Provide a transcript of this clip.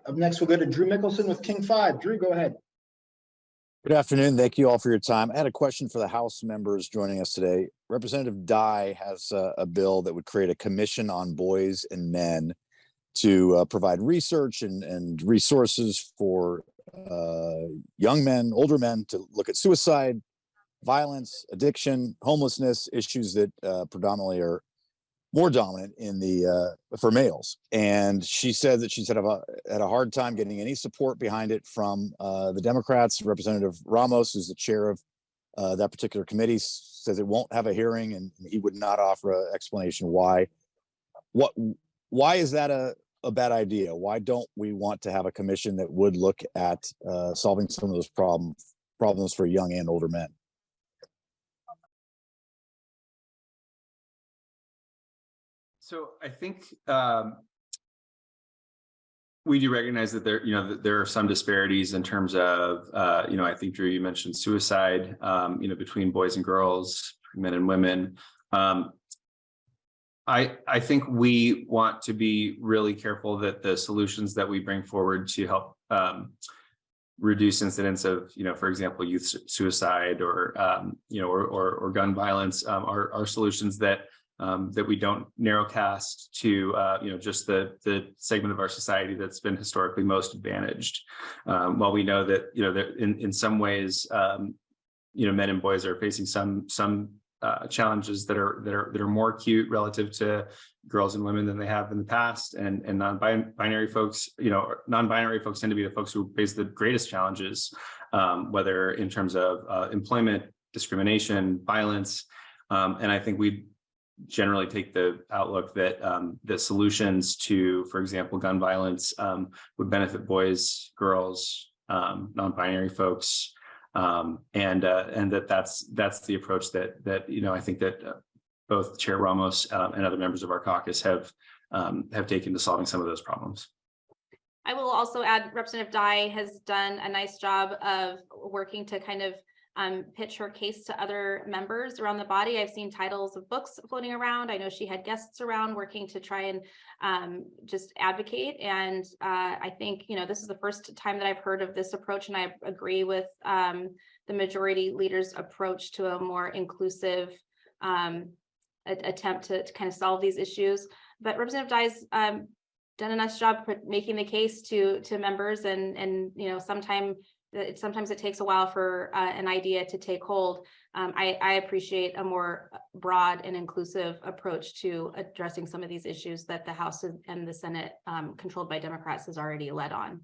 Up next, we'll go to Drew Mickelson with King-5. Drew, go ahead. Good afternoon. Thank you all for your time. I had a question for the House members joining us today. Representative Dye has a bill that would create a commission on boys and men to provide research and resources for young men, older men, to look at suicide, violence, addiction, homelessness, issues that predominantly are more dominant in the for males. And she said that she's had a hard time getting any support behind it from the Democrats. Representative Ramos, who's the chair of that particular committee, says it won't have a hearing, and he would not offer an explanation why. Why is that a bad idea? Why don't we want to have a commission that would look at solving some of those problems for young and older men? So I think we do recognize that there are some disparities in terms of I think, Drew, you mentioned suicide between boys and girls, men and women. I think we want to be really careful that the solutions that we bring forward to help reduce incidents of, for example, youth suicide or gun violence are solutions that we don't narrowcast to just the segment of our society that's been historically most advantaged. While we know that in some ways men and boys are facing some challenges that are more acute relative to girls and women than they have in the past, and non-binary folks tend to be the folks who face the greatest challenges, whether in terms of employment, discrimination, violence, and I think we generally take the outlook that the solutions to, for example, gun violence would benefit boys, girls, non-binary folks, and that's the approach that I think that both Chair Ramos and other members of our caucus have taken to solving some of those problems. I will also add, Representative Dye has done a nice job of working to kind of pitch her case to other members around the body. I've seen titles of books floating around. I know she had guests around working to try and just advocate. And I think, this is the first time that I've heard of this approach, and I agree with the majority leader's approach to a more inclusive attempt to kind of solve these issues. But Representative Dye's done a nice job making the case to members, and sometimes it takes a while for an idea to take hold. I appreciate a more broad and inclusive approach to addressing some of these issues that the House and the Senate, controlled by Democrats, has already led on.